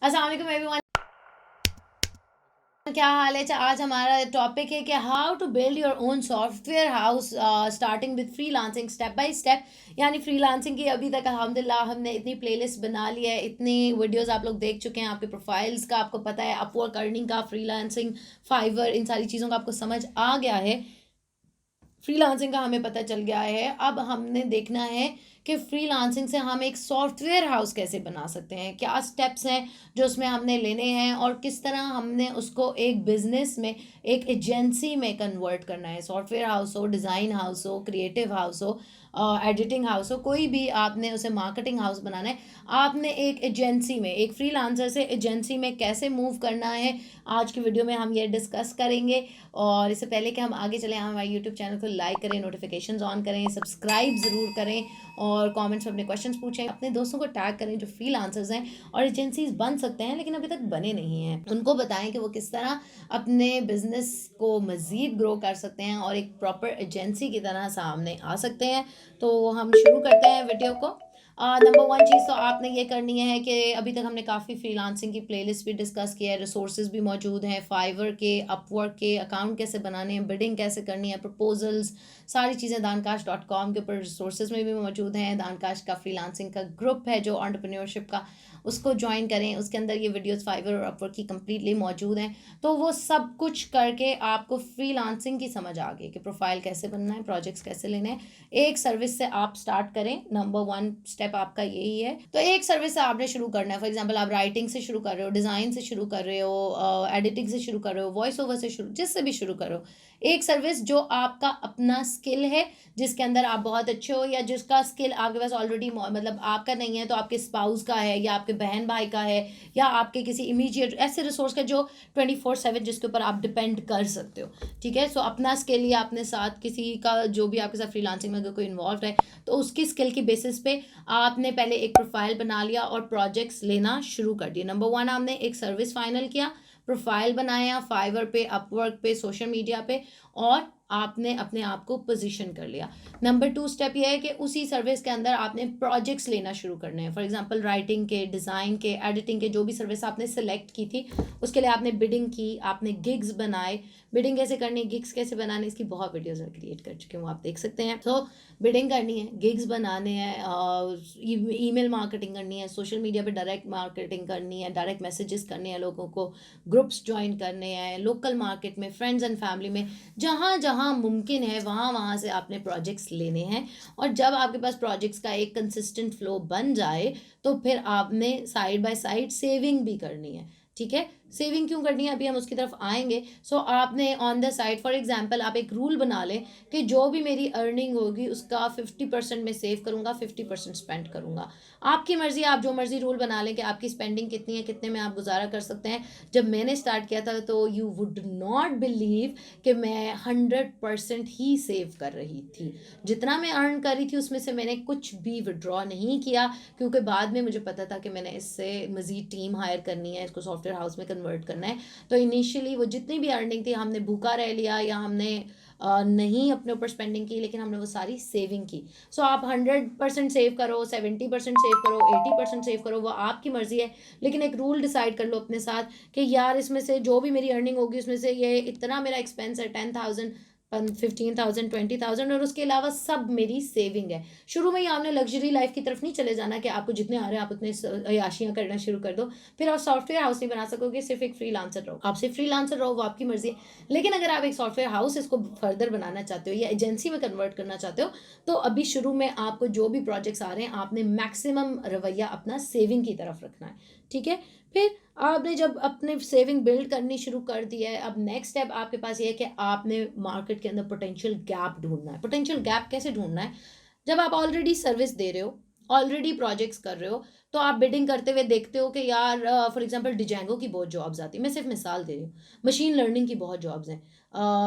अस्सलाम वालेकुम एवरीवन, क्या हाल है? आज हमारा टॉपिक है कि how to build your own software house starting with freelancing step by step. यानी फ्रीलांसिंग की अभी तक अल्हम्दुलिल्लाह हमने इतनी प्लेलिस्ट बना ली है, इतनी वीडियोस आप लोग देख चुके हैं, आपके प्रोफाइल्स का आपको पता है, अपवर्क अर्निंग का, फ्रीलांसिंग, फाइवर, इन सारी चीज़ों का आपको समझ आ गया है। फ्रीलांसिंग का हमें पता चल गया है। अब हमने देखना है कि फ्रीलांसिंग से हम एक सॉफ्टवेयर हाउस कैसे बना सकते हैं, क्या स्टेप्स हैं जो उसमें हमने लेने हैं और किस तरह हमने उसको एक बिजनेस में, एक एजेंसी में कन्वर्ट करना है। सॉफ्टवेयर हाउस हो, डिज़ाइन हाउस हो, क्रिएटिव हाउस हो, एडिटिंग हाउस हो, कोई भी आपने उसे मार्केटिंग हाउस बनाना है, आपने एक एजेंसी में, एक फ्रीलांसर से एजेंसी में कैसे मूव करना है, आज की वीडियो में हम ये डिस्कस करेंगे। और इससे पहले कि हम आगे चलें, हम हमारे यूट्यूब चैनल को लाइक करें, नोटिफिकेशंस ऑन करें, सब्सक्राइब ज़रूर करें और कमेंट्स में अपने क्वेश्चंस पूछें, अपने दोस्तों को टैग करें जो फ्रीलांसर्स हैं और एजेंसीज बन सकते हैं लेकिन अभी तक बने नहीं हैं। उनको बताएं कि वो किस तरह अपने बिजनेस को मज़ीद ग्रो कर सकते हैं और एक प्रॉपर एजेंसी की तरह सामने आ सकते हैं। तो हम शुरू करते हैं वीडियो को। नंबर वन चीज़ तो आपने ये करनी है कि अभी तक हमने काफ़ी फ्रीलांसिंग की प्लेलिस्ट भी डिस्कस किया है, रिसोर्सेज भी मौजूद हैं, फाइवर के, अपवर्क के, अकाउंट कैसे बनाने हैं, बिडिंग कैसे करनी है, प्रपोजल्स, सारी चीज़ें दानकाश.com के ऊपर रिसोर्सेज में भी मौजूद हैं। दानकाश का फ्रीलांसिंग का ग्रुप है जो एंटरप्रेन्योरशिप का, उसको ज्वाइन करें, उसके अंदर ये वीडियोस फाइवर और अपवर्क की कंप्लीटली मौजूद हैं। तो वो सब कुछ करके आपको फ्रीलांसिंग की समझ आ गई कि प्रोफाइल कैसे बनना है, प्रोजेक्ट्स कैसे लेने हैं। एक सर्विस से आप स्टार्ट करें, नंबर वन स्टेप आपका यही है। तो एक सर्विस से आपने शुरू करना है। फॉर एग्जांपल आप राइटिंग से शुरू कर रहे हो, डिज़ाइन से शुरू कर रहे हो, एडिटिंग से शुरू कर रहे हो, वॉइस ओवर से शुरू, जिससे भी शुरू करो। एक सर्विस जो आपका अपना स्किल है, जिसके अंदर आप बहुत अच्छे हो, या जिसका स्किल आपके पास ऑलरेडी, मतलब आपका नहीं है तो आपके स्पाउस का है, या आपके बहन भाई का है, या आपके किसी इमीडिएट ऐसे रिसोर्स का जो 24/7 जिसके ऊपर आप डिपेंड कर सकते हो। ठीक है, सो अपना स्किल या अपने साथ किसी का जो भी आपके साथ फ्रीलांसिंग में अगर कोई इन्वॉल्व है तो उसकी स्किल की बेसिस पे आपने पहले एक प्रोफाइल बना लिया और प्रोजेक्ट्स लेना शुरू कर दिए। नंबर वन, आपने एक सर्विस फाइनल किया, प्रोफाइल बनाया फाइवर पे, अपवर्क पे, सोशल मीडिया पे, और आपने अपने आप को पोजीशन कर लिया। नंबर टू स्टेप ये है कि उसी सर्विस के अंदर आपने प्रोजेक्ट्स लेना शुरू करने हैं। फॉर एग्जांपल राइटिंग के, डिज़ाइन के, एडिटिंग के, जो भी सर्विस आपने सेलेक्ट की थी उसके लिए आपने बिडिंग की, आपने गिग्स बनाए। बिडिंग कैसे करनी, गिग्स कैसे बनाने, इसकी बहुत वीडियोस मैं क्रिएट कर चुकी हूँ, आप देख सकते हैं। तो बिडिंग करनी है, गिग्स बनाने हैं, ईमेल मार्केटिंग करनी है, सोशल मीडिया पे डायरेक्ट मार्केटिंग करनी है, डायरेक्ट मैसेजेस करने हैं लोगों को, ग्रुप्स ज्वाइन करने हैं, लोकल मार्केट में, फ्रेंड्स एंड फैमिली में, जहाँ जहाँ मुमकिन है वहाँ वहाँ से आपने प्रोजेक्ट्स लेने हैं। और जब आपके पास प्रोजेक्ट्स का एक कंसिस्टेंट फ्लो बन जाए तो फिर आपने साइड बाय साइड सेविंग भी करनी है। ठीक है, सेविंग क्यों करनी है अभी हम उसकी तरफ आएंगे। सो आपने on the side, for example आप एक रूल बना लें कि जो भी मेरी अर्निंग होगी उसका 50% में सेव करूंगा, 50% स्पेंड करूंगा। आपकी मर्जी, आप जो मर्जी रूल बना लें कि आपकी स्पेंडिंग कितनी है, कितने में आप गुजारा कर सकते हैं। जब मैंने स्टार्ट किया था तो यू वुड नॉट बिलीव कि मैं 100% ही सेव कर रही थी। जितना मैं अर्न कर रही थी उसमें से मैंने कुछ भी विड्रॉ नहीं किया, क्योंकि बाद में मुझे पता था कि मैंने इससे मज़ीद टीम हायर करनी है, इसको सॉफ्टवेयर हाउस में कन्वर्ट करना है। तो इनिशियली वो जितनी भी अर्निंग थी हमने भूखा रह लिया, या हमने नहीं अपने ऊपर स्पेंडिंग की, लेकिन हमने वो सारी सेविंग की। सो आप 100% सेव करो, 70% सेव करो, 80% सेव करो, वो आपकी मर्जी है। लेकिन एक रूल डिसाइड कर लो अपने साथ कि यार इसमें से जो भी मेरी अर्निंग होगी उसमें से ये इतना मेरा एक्सपेंस है, 10,000, 15,000, 20,000, और उसके अलावा सब मेरी सेविंग है। शुरू में ही आपने लग्जरी लाइफ की तरफ नहीं चले जाना कि आपको जितने आ रहे हैं आप उतने अयाशियाँ करना शुरू कर दो, फिर आप सॉफ्टवेयर हाउस नहीं बना सकोगे। सिर्फ एक फ्रीलांसर रहो, आप सिर्फ फ्रीलांसर रहो, वो आपकी मर्जी है। लेकिन अगर आप एक सॉफ्टवेयर हाउस इसको फर्दर बनाना चाहते हो या एजेंसी में कन्वर्ट करना चाहते हो तो अभी शुरू में आपको जो भी प्रोजेक्ट्स आ रहे हैं आपने मैक्सिमम रवैया अपना सेविंग की तरफ रखना है। ठीक है, फिर आपने जब अपने सेविंग बिल्ड करनी शुरू कर दी है, अब नेक्स्ट स्टेप आपके पास ये है कि आपने मार्केट के अंदर पोटेंशियल गैप ढूंढना है। पोटेंशियल गैप कैसे ढूंढना है? जब आप ऑलरेडी सर्विस दे रहे हो, ऑलरेडी प्रोजेक्ट्स कर रहे हो, तो आप बिडिंग करते हुए देखते हो कि यार फॉर एग्जांपल डिजेंगो की बहुत जॉब्स आती है, मैं सिर्फ मिसाल दे रही हूँ, मशीन लर्निंग की बहुत जॉब्स हैं,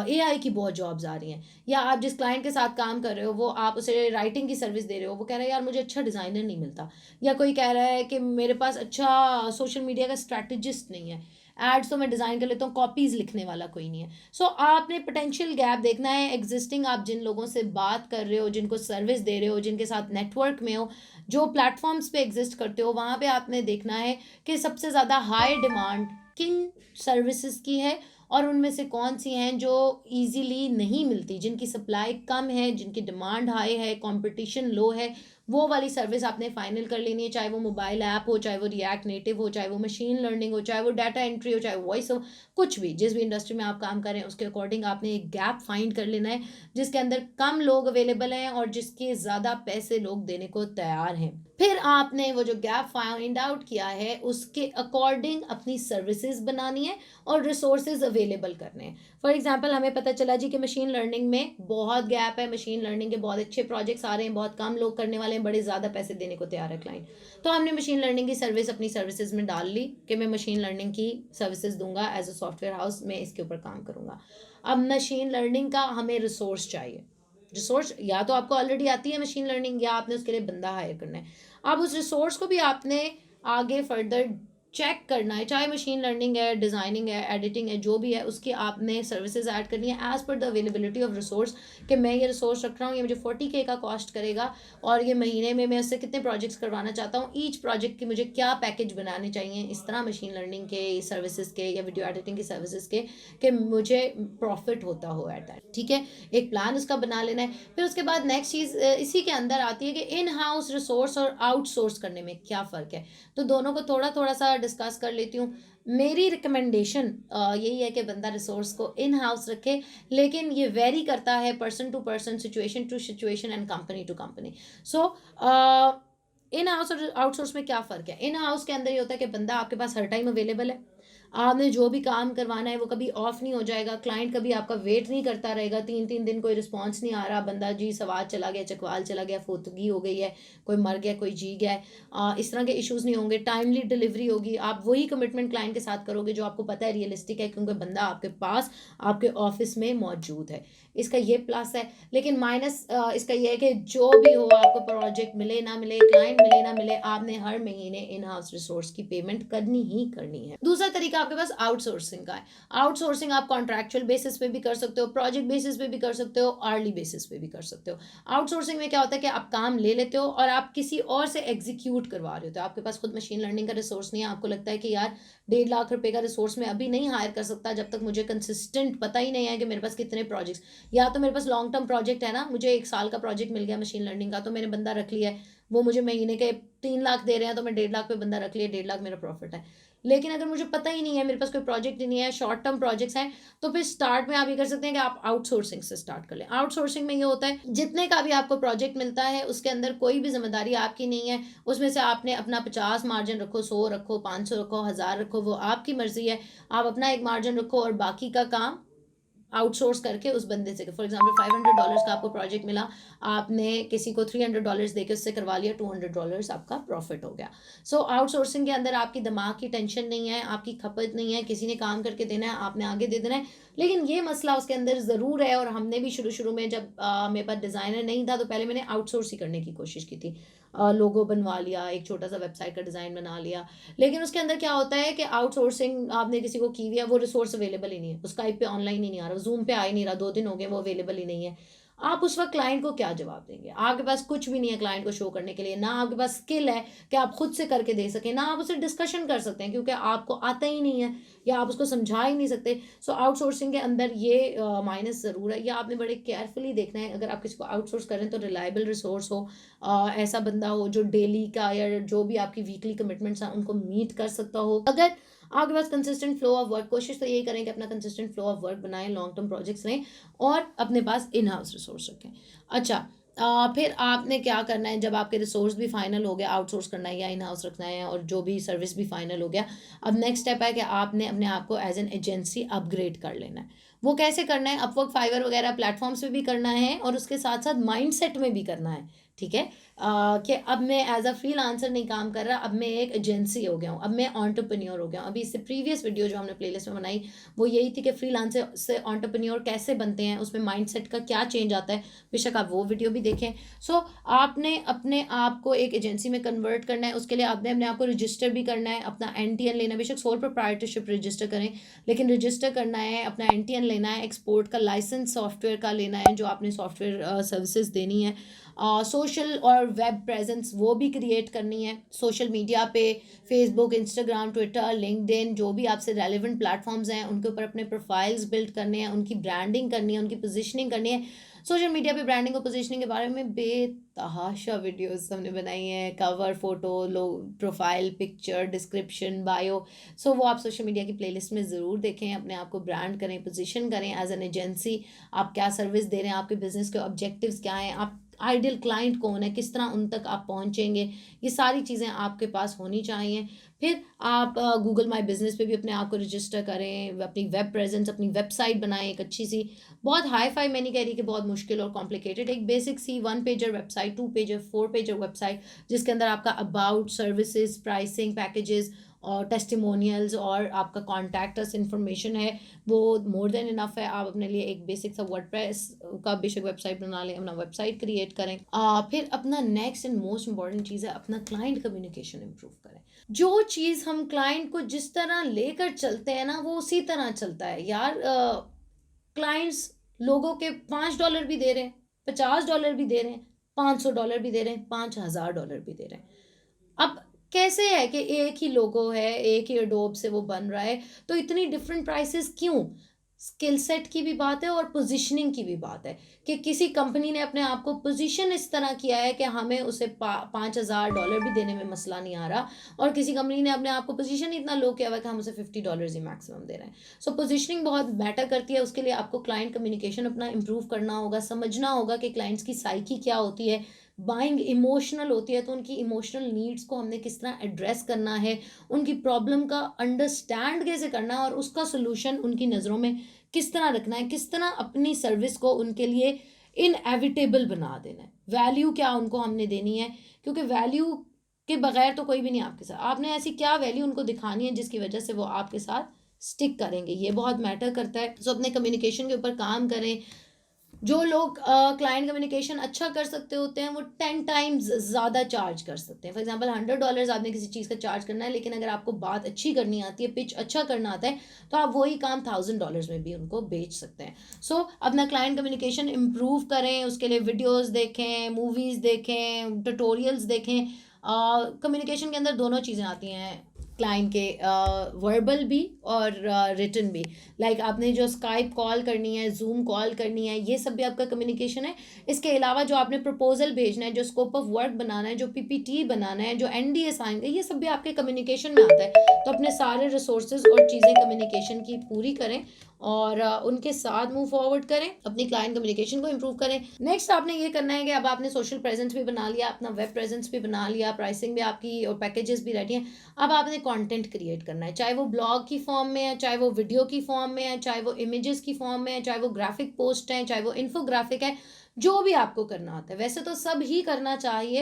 एआई की बहुत जॉब्स आ रही हैं, या आप जिस क्लाइंट के साथ काम कर रहे हो वो आप उसे राइटिंग की सर्विस दे रहे हो, वो कह रहा है यार मुझे अच्छा डिज़ाइनर नहीं मिलता, या कोई कह रहा है कि मेरे पास अच्छा सोशल मीडिया का स्ट्रैटेजिस्ट नहीं है, एड्स तो मैं डिज़ाइन कर लेता हूँ, कॉपीज़ लिखने वाला कोई नहीं है। सो आपने पोटेंशियल गैप देखना है। एग्जिस्टिंग आप जिन लोगों से बात कर रहे हो, जिनको सर्विस दे रहे हो, जिनके साथ नेटवर्क में हो, जो प्लेटफॉर्म्स पे एग्जिस्ट कर करते हो वहाँ पे आपने देखना है कि सबसे ज़्यादा हाई डिमांड किन सर्विसेज की है और उनमें से कौन सी हैं जो इजीली नहीं मिलती, जिनकी सप्लाई कम है, जिनकी डिमांड हाई है, कंपटीशन लो है, वो वाली सर्विस आपने फाइनल कर लेनी है। चाहे वो मोबाइल ऐप हो, चाहे वो रिएक्ट नेटिव हो, चाहे वो मशीन लर्निंग हो, चाहे वो डाटा एंट्री हो, चाहे वॉइस हो, कुछ भी जिस भी इंडस्ट्री में आप काम कर रहे हैं उसके अकॉर्डिंग आपने एक गैप फाइंड कर लेना है जिसके अंदर कम लोग अवेलेबल हैं और जिसके ज़्यादा पैसे लोग देने को तैयार हैं। फिर आपने वो जो गैप फाइंड आउट किया है उसके अकॉर्डिंग अपनी सर्विसेज बनानी है और रिसोर्सेज अवेलेबल करने हैं। फॉर एग्जांपल हमें पता चला जी कि मशीन लर्निंग में बहुत गैप है, मशीन लर्निंग के बहुत अच्छे प्रोजेक्ट्स आ रहे हैं, बहुत कम लोग करने वाले हैं, बड़े ज़्यादा पैसे देने को तैयार है क्लाइंट। तो हमने मशीन लर्निंग की सर्विस अपनी सर्विसेज में डाल ली कि मैं मशीन लर्निंग की सर्विसेज दूंगा एज अ सॉफ्टवेयर हाउस, मैं इसके ऊपर काम करूंगा। अब मशीन लर्निंग का हमें रिसोर्स चाहिए। रिसोर्स या तो आपको ऑलरेडी आती है मशीन लर्निंग या आपने उसके लिए बंदा हायर करना है। अब उस रिसोर्स को भी आपने आगे फर्दर चेक करना है, चाहे मशीन लर्निंग है, डिज़ाइनिंग है, एडिटिंग है, जो भी है उसकी आपने सर्विसेज ऐड करनी है as per the availability of resource. कि मैं ये रिसोर्स रख रहा हूँ, ये मुझे 40K का कॉस्ट करेगा और ये महीने में मैं उससे कितने प्रोजेक्ट्स करवाना चाहता हूँ, ईच प्रोजेक्ट की मुझे क्या पैकेज बनाने चाहिए इस तरह मशीन लर्निंग के सर्विसेज के या वीडियो एडिटिंग की सर्विसेज के कि मुझे प्रॉफिट होता हो एट दैट। ठीक है, एक प्लान उसका बना लेना है। फिर उसके बाद नेक्स्ट चीज़ इसी के अंदर आती है कि इन हाउस रिसोर्स और आउटसोर्स करने में क्या फ़र्क है। तो दोनों को थोड़ा थोड़ा सा डिस्कस कर लेती हूँ। मेरी रिकमेंडेशन यही है कि बंदा रिसोर्स को इन हाउस रखे, लेकिन ये वेरी करता है person to person, situation to situation and company to company. So in house और आउटसोर्स में क्या फ़र्क है। इन हाउस के अंदर ये होता है कि बंदा आपके पास हर टाइम अवेलेबल है, आपने जो भी काम करवाना है वो कभी ऑफ नहीं हो जाएगा, क्लाइंट कभी आपका वेट नहीं करता रहेगा, 3-3 दिन कोई रिस्पांस नहीं आ रहा, बंदा जी सवाल चला गया, चकवाल चला गया, फोतगी हो गई है, कोई मर गया, कोई जी गया है, इस तरह के इश्यूज़ नहीं होंगे, टाइमली डिलीवरी होगी, आप वही कमिटमेंट क्लाइंट के साथ करोगे जो आपको पता है रियलिस्टिक है क्योंकि बंदा आपके पास आपके ऑफिस में मौजूद है। इसका ये प्लस है। लेकिन माइनस इसका ये है कि जो भी हो, आपको प्रोजेक्ट मिले ना मिले, क्लाइंट मिले ना मिले, आपने हर महीने इन हाउस रिसोर्स की पेमेंट करनी ही करनी है। दूसरा तरीका आपके पास आउटसोर्सिंग का है। आउटसोर्सिंग आप कॉन्ट्रैक्चुअल बेसिस पे भी कर सकते हो, प्रोजेक्ट बेसिस पे भी कर सकते हो, आर्ली बेसिस पे भी कर सकते हो। आउटसोर्सिंग में क्या होता है कि आप काम ले लेते हो और आप किसी और से एग्जीक्यूट करवा रहे होते हो। आपके पास खुद मशीन लर्निंग का रिसोर्स नहीं है, आपको लगता है कि यार 1.5 लाख का रिसोर्स मैं अभी नहीं हायर कर सकता जब तक मुझे कंसिस्टेंट पता ही नहीं है कि मेरे पास कितने प्रोजेक्ट्स, या तो मेरे पास लॉन्ग टर्म प्रोजेक्ट है ना, मुझे 1 साल का प्रोजेक्ट मिल गया मशीन लर्निंग का तो मैंने बंदा रख लिया है, वो मुझे महीने के 3 लाख दे रहे हैं तो मैं 1.5 लाख पे बंदा रख लिया, 1.5 लाख मेरा प्रॉफिट है। लेकिन अगर मुझे पता ही नहीं है, मेरे पास कोई प्रोजेक्ट ही नहीं है, शॉर्ट टर्म प्रोजेक्ट्स हैं, तो फिर स्टार्ट में आप ये कर सकते हैं कि आप आउटसोर्सिंग से स्टार्ट कर लें। आउटसोर्सिंग में ये होता है जितने का भी आपको प्रोजेक्ट मिलता है उसके अंदर कोई भी जिम्मेदारी आपकी नहीं है, उसमें से आपने अपना 50 मार्जिन रखो, 100 रखो, 500 रखो, 1000 रखो, वो आपकी मर्जी है। आप अपना एक मार्जिन रखो और बाकी का काम आउटसोर्स करके उस बंदे से, फॉर एग्जांपल $500 का आपको प्रोजेक्ट मिला, आपने किसी को $300 देके उससे करवा लिया, $200 आपका प्रॉफिट हो गया। सो आउटसोर्सिंग के अंदर आपकी दिमाग की टेंशन नहीं है, आपकी खपत नहीं है, किसी ने काम करके देना है, आपने आगे दे देना है। लेकिन ये मसला उसके अंदर ज़रूर है और हमने भी शुरू शुरू में जब मेरे पास डिज़ाइनर नहीं था तो पहले मैंने आउटसोर्स ही करने की कोशिश की थी। लोगो बनवा लिया, एक छोटा सा वेबसाइट का डिज़ाइन बना लिया, लेकिन उसके अंदर क्या होता है कि आउटसोर्सिंग आपने किसी को की हुई है, वो रिसोर्स अवेलेबल ही नहीं है, स्काइप पे ऑनलाइन ही नहीं आ रहा, जूम पे आ ही नहीं रहा, 2 दिन हो गए वो अवेलेबल ही नहीं है। आप उस वक्त क्लाइंट को क्या जवाब देंगे। आपके पास कुछ भी नहीं है क्लाइंट को शो करने के लिए, ना आपके पास स्किल है कि आप खुद से करके दे सकें, ना आप उससे डिस्कशन कर सकते हैं क्योंकि आपको आता ही नहीं है या आप उसको समझा ही नहीं सकते। सो आउटसोर्सिंग के अंदर ये माइनस ज़रूर है, या आपने बड़े केयरफुली देखना है अगर आप किसी को आउटसोर्स करें तो रिलायबल रिसोर्स हो, ऐसा बंदा हो जो डेली का या जो भी आपकी वीकली कमिटमेंट्स हैं उनको मीट कर सकता हो। अगर आपके पास कंसिस्टेंट फ्लो ऑफ वर्क, कोशिश तो यही करें कि अपना कंसिस्टेंट फ्लो ऑफ वर्क बनाएं, लॉन्ग टर्म प्रोजेक्ट्स लें और अपने पास इन हाउस रिसोर्स रखें। अच्छा, फिर आपने क्या करना है जब आपके रिसोर्स भी फाइनल हो गया, आउटसोर्स करना है या इन हाउस रखना है और जो भी सर्विस भी फाइनल हो गया, अब नेक्स्ट स्टेप है कि आपने अपने आप को एज एन एजेंसी अपग्रेड कर लेना है। वो कैसे करना है, अपवर्क, फाइवर वगैरह प्लेटफॉर्म्स पे भी करना है और उसके साथ साथ माइंडसेट में भी करना है। ठीक है, कि अब मैं एज अ फ्रीलांसर नहीं काम कर रहा, अब मैं एक एजेंसी हो गया हूँ, अब मैं एंटरप्रेन्योर हो गया हूँ। अभी इससे प्रीवियस वीडियो जो हमने प्लेलिस्ट में बनाई वो यही थी कि फ्रीलांसर से एंटरप्रेन्योर कैसे बनते हैं, उसमें माइंडसेट का क्या चेंज आता है, बेशक आप वो वीडियो भी देखें। सो आपने अपने आप को एक एजेंसी में कन्वर्ट करना है, उसके लिए आपने अपने आप को रजिस्टर भी करना है, अपना NTN लेना है, बेशक सोल प्रोप्राइटरशिप रजिस्टर करें लेकिन रजिस्टर करना है, अपना NTN लेना है, एक्सपोर्ट का लाइसेंस सॉफ्टवेयर का लेना है जो आपने सॉफ्टवेयर सर्विसेज देनी है, सोशल और प्रॉपर वेब प्रेजेंस वो भी क्रिएट करनी है सोशल मीडिया पे, फेसबुक, इंस्टाग्राम, ट्विटर, लिंक्डइन, जो भी आपसे रेलिवेंट प्लेटफॉर्म्स हैं उनके ऊपर अपने प्रोफाइल्स बिल्ड करने हैं, उनकी ब्रांडिंग करनी है, उनकी पोजीशनिंग करनी है। सोशल मीडिया पे ब्रांडिंग और पोजीशनिंग के बारे में बेतहाशा वीडियोस हमने बनाई हैं, कवर फोटो, लो, प्रोफाइल पिक्चर, डिस्क्रिप्शन, बायो। सो वो आप सोशल मीडिया की प्लेलिस्ट में ज़रूर देखें, अपने आप को ब्रांड करें, पोजीशन करें एज एन एजेंसी। आप क्या सर्विस दे रहे हैं, आपके बिजनेस के ऑब्जेक्टिव्स क्या हैं, आप आइडियल क्लाइंट कौन है, किस तरह उन तक आप पहुंचेंगे, ये सारी चीज़ें आपके पास होनी चाहिए। फिर आप गूगल माई बिजनेस पे भी अपने आप को रजिस्टर करें, अपनी वेब प्रेजेंस, अपनी वेबसाइट बनाएं एक अच्छी सी, बहुत हाई फाई मैं नहीं कह रही कि बहुत मुश्किल और कॉम्प्लिकेटेड, एक बेसिक सी 1 pager website, 2 pager, 4 pager website, जिसके अंदर आपका अबाउट, सर्विसेज, प्राइसिंग, पैकेजेस और टेस्टिमोनियल्स और आपका कॉन्टैक्ट अस इन्फॉर्मेशन है, वो मोर देन इनफ है। आप अपने लिए एक बेसिक सा वर्डप्रेस का बेशक वेबसाइट बना लें, अपना वेबसाइट क्रिएट करें। फिर अपना नेक्स्ट एंड मोस्ट इंपॉर्टेंट चीज़ है अपना क्लाइंट कम्युनिकेशन इम्प्रूव करें। जो चीज़ हम क्लाइंट को जिस तरह लेकर चलते हैं ना, वो उसी तरह चलता है यार। क्लाइंट्स लोगों के $5 भी दे रहे हैं, $50 भी दे रहे हैं, $500 भी दे रहे हैं, $5000 भी दे रहे हैं। अब कैसे है कि एक ही लोगो है, एक ही एडोब से वो बन रहा है, तो इतनी डिफरेंट प्राइसेस क्यों? स्किल सेट की भी बात है और पोजीशनिंग की भी बात है कि किसी कंपनी ने अपने आप को पोजीशन इस तरह किया है कि हमें उसे $5000 भी देने में मसला नहीं आ रहा, और किसी कंपनी ने अपने आप को पोजीशन इतना लो किया हुआ है कि हम उसे $50 ही मैक्सिमम दे रहे हैं। सो पोजीशनिंग बहुत मैटर करती है। उसके लिए आपको क्लाइंट कम्युनिकेशन अपना इम्प्रूव करना होगा, समझना होगा कि क्लाइंट्स की साइकी क्या होती है। बाइंग इमोशनल होती है, तो उनकी इमोशनल नीड्स को हमने किस तरह एड्रेस करना है, उनकी प्रॉब्लम का अंडरस्टैंड कैसे करना है और उसका सोल्यूशन उनकी नज़रों में किस तरह रखना है, किस तरह अपनी सर्विस को उनके लिए इनएविटेबल बना देना है, वैल्यू क्या उनको हमने देनी है, क्योंकि वैल्यू के बगैर तो कोई भी नहीं आपके साथ। आपने ऐसी क्या वैल्यू उनको दिखानी है जिसकी वजह से वो आपके साथ स्टिक करेंगे, ये बहुत मैटर करता है। सो अपने कम्युनिकेशन के ऊपर काम करें। जो लोग क्लाइंट कम्युनिकेशन अच्छा कर सकते होते हैं वो 10 टाइम्स ज़्यादा चार्ज कर सकते हैं। फॉर एग्जांपल $100 आपने किसी चीज़ का चार्ज करना है, लेकिन अगर आपको बात अच्छी करनी आती है, पिच अच्छा करना आता है, तो आप वही काम $1000 में भी उनको बेच सकते हैं। सो अपना क्लाइंट कम्युनिकेशन इम्प्रूव करें, उसके लिए वीडियोज़ देखें, मूवीज़ देखें, ट्यूटोरियल्स देखें। कम्युनिकेशन के अंदर दोनों चीज़ें आती हैं क्लाइंट के, वर्बल भी और रिटन भी। लाइक आपने जो स्काइप कॉल करनी है, जूम कॉल करनी है, ये सब भी आपका कम्युनिकेशन है। इसके अलावा जो आपने प्रपोजल भेजना है, जो स्कोप ऑफ वर्क बनाना है, जो पीपीटी बनाना है, जो एनडीए साइन है, ये सब भी आपके कम्युनिकेशन में आता है। तो अपने सारे रिसोर्सेज और चीज़ें कम्युनिकेशन की पूरी करें और उनके साथ मूव फॉरवर्ड करें, अपनी क्लाइंट कम्युनिकेशन को इम्प्रूव करें। नेक्स्ट आपने ये करना है कि अब आपने सोशल प्रेजेंस भी बना लिया, अपना वेब प्रेजेंस भी बना लिया, प्राइसिंग भी आपकी और पैकेजेस भी रेडी हैं। अब आपने कंटेंट क्रिएट करना है, चाहे वो ब्लॉग की फॉर्म में है, चाहे वो वीडियो की फॉर्म में है, चाहे वो इमेजेस की फॉर्म में है, चाहे वो ग्राफिक पोस्ट है, चाहे वो इन्फोग्राफिक है, जो भी आपको करना आता है। वैसे तो सब ही करना चाहिए,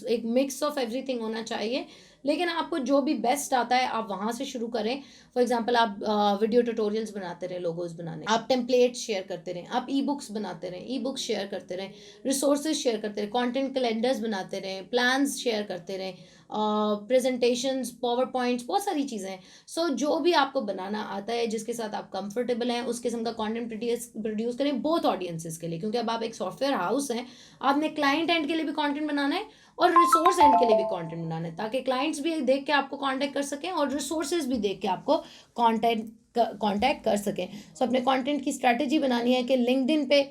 एक मिक्स ऑफ एवरीथिंग होना चाहिए, लेकिन आपको जो भी बेस्ट आता है आप वहाँ से शुरू करें। फॉर एग्जांपल आप वीडियो ट्यूटोरियल्स बनाते रहें, लोगोज बनाने, आप टेम्पलेट्स शेयर करते रहें, आप ई बुक्स बनाते रहें, ई बुक्स शेयर करते रहें, रिसोर्सेज शेयर करते रहें, कंटेंट कैलेंडर्स बनाते रहें, प्लान्स शेयर करते रहें, प्रेजेंटेशंस, पावर पॉइंट्स, बहुत सारी चीज़ें हैं। सो जो भी आपको बनाना आता है, जिसके साथ आप कंफर्टेबल हैं, उस किस्म का कंटेंट प्रोड्यूस करें बोथ ऑडियंसेस के लिए, क्योंकि अब आप एक सॉफ्टवेयर हाउस हैं। आपने क्लाइंट एंड के लिए भी कंटेंट बनाना है और रिसोर्स एंड के लिए भी कंटेंट बनाना है, ताकि क्लाइंट्स भी देख के आपको कांटेक्ट कर सकें और रिसोर्सेज भी देख के आपको कांटेक्ट कर सकें। सो अपने कंटेंट की स्ट्रैटेजी बनानी है कि लिंक्डइन पे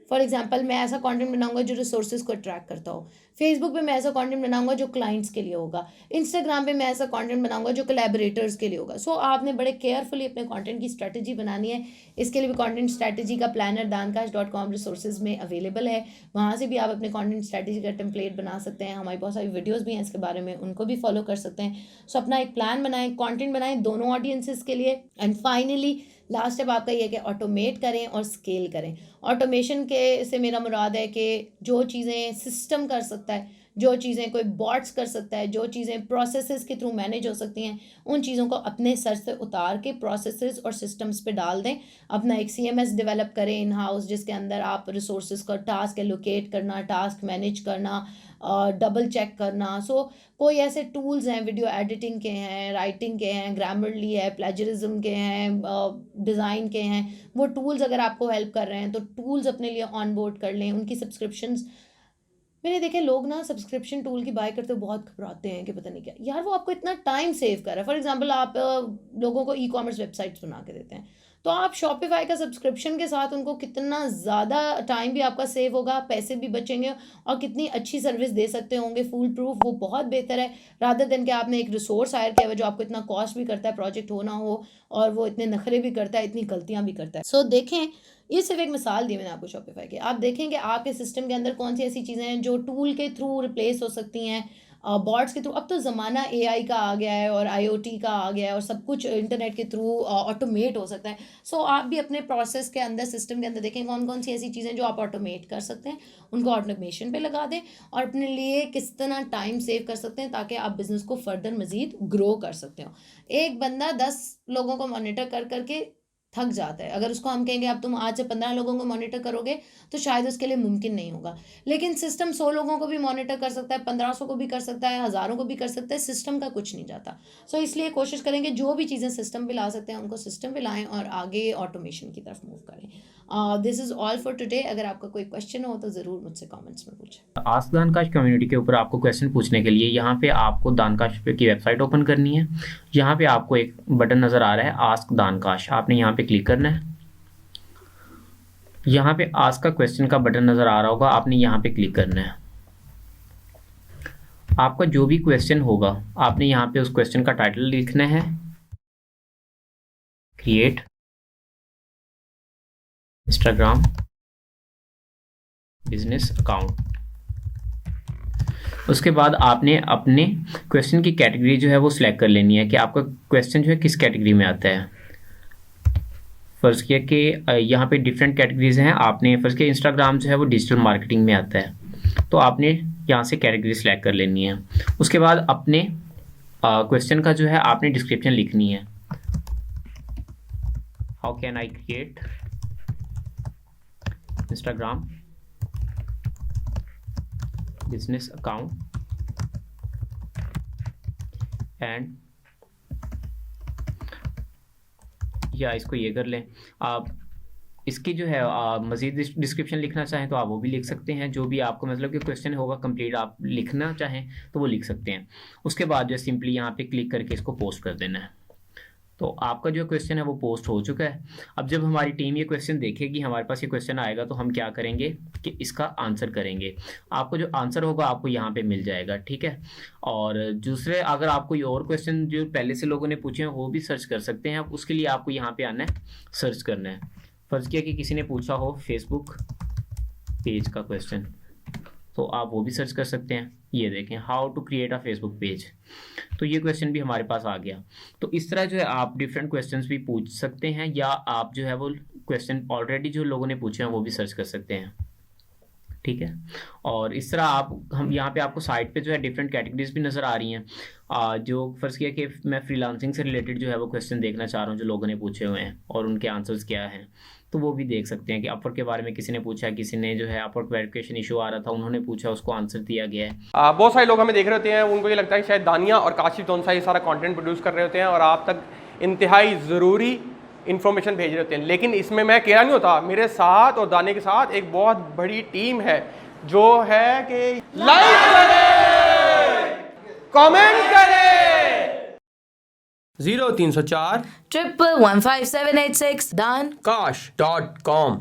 फॉर एग्जांपल मैं ऐसा कंटेंट बनाऊंगा जो रिसोर्सेज को अट्रैक्ट करता हो, फेसबुक पे मैं ऐसा कंटेंट बनाऊंगा जो क्लाइंट्स के लिए होगा, इंस्टाग्राम पे मैं ऐसा कंटेंट बनाऊंगा जो कोलैबोरेटर्स के लिए होगा। सो आपने बड़े केयरफुली अपने कंटेंट की स्ट्रैटेजी बनानी है। इसके लिए भी कंटेंट स्ट्रैटेजी का प्लानर dankash.com रिसोर्सेज में अवेलेबल है, वहाँ से भी आप अपने कंटेंट स्ट्रैटेजी का टेम्पलेट बना सकते हैं। हमारी बहुत सारी वीडियोज़ भी हैं इसके बारे में, उनको भी फॉलो कर सकते हैं। सो अपना एक प्लान बनाएं, कंटेंट बनाएं दोनों ऑडियंसेस के लिए। एंड फाइनली लास्ट स्टेप आपका ये है कि ऑटोमेट करें और स्केल करें। ऑटोमेशन के से मेरा मुराद है कि जो चीज़ें सिस्टम कर सकता है, जो चीज़ें कोई बॉट्स कर सकता है, जो चीज़ें प्रोसेसेस के थ्रू मैनेज हो सकती हैं, उन चीज़ों को अपने सर से उतार के प्रोसेसेस और सिस्टम्स पे डाल दें। अपना एक CMS डेवलप करें इन हाउस, जिसके अंदर आप रिसोर्सेज का टास्क एलोकेट करना, टास्क मैनेज करना, डबल चेक करना। सो कोई ऐसे टूल्स हैं, वीडियो एडिटिंग के हैं, राइटिंग के हैं, ग्रामरली है, प्लेजरिज्म के हैं, डिज़ाइन के हैं, वो टूल्स अगर आपको हेल्प कर रहे हैं तो टूल्स अपने लिए ऑन बोर्ड कर लें, उनकी सब्सक्रिप्शंस मैंने देखे लोग ना सब्सक्रिप्शन टूल की बाय करते हुए बहुत घबराते हैं कि पता नहीं क्या यार, वो आपको इतना टाइम सेव कर रहा है। फॉर एग्जांपल आप लोगों को ई कॉमर्स वेबसाइट्स बना के देते हैं, तो आप शॉपिफाई का सब्सक्रिप्शन के साथ उनको कितना ज़्यादा टाइम भी आपका सेव होगा, पैसे भी बचेंगे और कितनी अच्छी सर्विस दे सकते होंगे फुल प्रूफ, वो बहुत बेहतर है रादर देन कि आपने एक रिसोर्स हायर किया हुआ जो आपको इतना कॉस्ट भी करता है प्रोजेक्ट हो ना हो, और वो इतने नखरे भी करता है, इतनी गलतियाँ भी करता है। सो देखें, ये सिर्फ एक मिसाल दी मैंने आपको शॉपिफाई की। आप देखेंगे आपके सिस्टम के अंदर कौन सी ऐसी चीज़ें हैं जो टूल के थ्रू रिप्लेस हो सकती हैं, बॉट्स के थ्रू। अब तो ज़माना एआई का आ गया है और आईओटी का आ गया है और सब कुछ इंटरनेट के थ्रू ऑटोमेट हो सकता है। सो आप भी अपने प्रोसेस के अंदर, सिस्टम के अंदर देखें कौन कौन सी ऐसी चीज़ें जो आप ऑटोमेट कर सकते हैं, उनको ऑटोमेशन पे लगा दें और अपने लिए किस तरह टाइम सेव कर सकते हैं ताकि आप बिज़नेस को फर्दर मज़ीद ग्रो कर सकते हो। एक बंदा 10 लोगों को मॉनिटर कर करके थक जाता है। अगर उसको हम कहेंगे अब तुम आज से 15 लोगों को मॉनिटर करोगे तो शायद उसके लिए मुमकिन नहीं होगा। लेकिन सिस्टम 100 लोगों को भी मॉनिटर कर सकता है, 1500 को भी कर सकता है, हज़ारों को भी कर सकता है, सिस्टम का कुछ नहीं जाता। सो इसलिए कोशिश करेंगे जो भी चीज़ें सिस्टम पे ला सकते हैं उनको सिस्टम पे लाएं और आगे ऑटोमेशन की तरफ मूव करें। This is all for today. अगर आपका कोई क्वेश्चन हो तो ज़रूर मुझसे कमेंट्स में पूछें। आस्क दानकाश कम्युनिटी के ऊपर आपको क्वेश्चन पूछने के लिए यहाँ पे आपको दानकाश की वेबसाइट ओपन करनी है। यहाँ पे आपको एक बटन नज़र आ रहा है आस्क दानकाश, आपने यहाँ पे क्लिक करना है। यहाँ पे आस्क का क्वेश्चन का बटन नज़र आ रहा होगा, आपने यहाँ पे क्लिक करना है। आपका जो भी क्वेश्चन होगा आपने यहाँ पे उस क्वेश्चन का टाइटल लिखना है, क्रिएट इंस्टाग्राम बिजनेस अकाउंट। उसके बाद आपने अपने क्वेश्चन की कैटेगरी जो है वो सिलेक्ट कर लेनी है कि आपका क्वेश्चन जो है किस कैटेगरी में आता है। फ़र्ज़ किया कि यहाँ पे डिफरेंट कैटेगरीज हैं, आपने फ़र्ज़ किया इंस्टाग्राम जो है वो डिजिटल मार्केटिंग में आता है, तो आपने यहाँ से कैटेगरी सिलेक्ट कर लेनी है। उसके बाद अपने क्वेश्चन का जो है आपने डिस्क्रिप्शन लिखनी है। How can I create Instagram business account and, या इसको ये कर लें आप। इसकी जो है मज़ीद डिस्क्रिप्शन लिखना चाहें तो आप वो भी लिख सकते हैं, जो भी आपको मतलब कि क्वेश्चन होगा कंप्लीट आप लिखना चाहें तो वो लिख सकते हैं। उसके बाद जो सिंपली यहाँ पे क्लिक करके इसको पोस्ट कर देना है। तो आपका जो क्वेश्चन है वो पोस्ट हो चुका है। अब जब हमारी टीम ये क्वेश्चन देखेगी, हमारे पास ये क्वेश्चन आएगा, तो हम क्या करेंगे कि इसका आंसर करेंगे। आपको जो आंसर होगा आपको यहाँ पे मिल जाएगा, ठीक है। और दूसरे अगर आप कोई और क्वेश्चन जो पहले से लोगों ने पूछे हैं वो भी सर्च कर सकते हैं। उसके लिए आपको यहाँ पे आना है, सर्च करना है। फ़र्ज़ किया कि किसी ने पूछा हो फेसबुक पेज का क्वेश्चन, तो आप वो भी सर्च कर सकते हैं। ये देखें, how to create a Facebook page, तो ये क्वेश्चन भी हमारे पास आ गया। तो इस तरह जो है आप डिफरेंट क्वेश्चंस भी पूछ सकते हैं, या आप जो है वो क्वेश्चन ऑलरेडी जो लोगों ने पूछे हैं वो भी सर्च कर सकते हैं, ठीक है। और इस तरह हम यहाँ पे आपको साइट पे जो है डिफरेंट कैटेगरीज भी नज़र आ रही हैं। जो फ़र्ज़ किया कि मैं फ्रीलांसिंग से रिलेटेड जो है वो क्वेश्चन देखना चाह रहा हूँ जो लोगों ने पूछे हुए हैं और उनके आंसर्स क्या हैं, तो वो भी देख सकते हैं कि अपवर्क के बारे में किसी ने पूछा, किसी ने जो है अपवर्क वेरिफिकेशन इशू आ रहा था उन्होंने पूछा, उसको आंसर दिया गया है। बहुत सारे लोग हमें देख रहे होते हैं, उनको ये लगता है कि शायद दानिया और काशिफ तोनसा ये सारा कंटेंट प्रोड्यूस कर रहे होते हैं और आप तक इंतहाई ज़रूरी इन्फॉर्मेशन भेज रहे होते हैं, लेकिन इसमें मैं अकेला नहीं होता। मेरे साथ और दानिया के साथ एक बहुत बड़ी टीम है जो है कि लाइक करें, कमेंट करें। 0304 1115786 दानकाश.com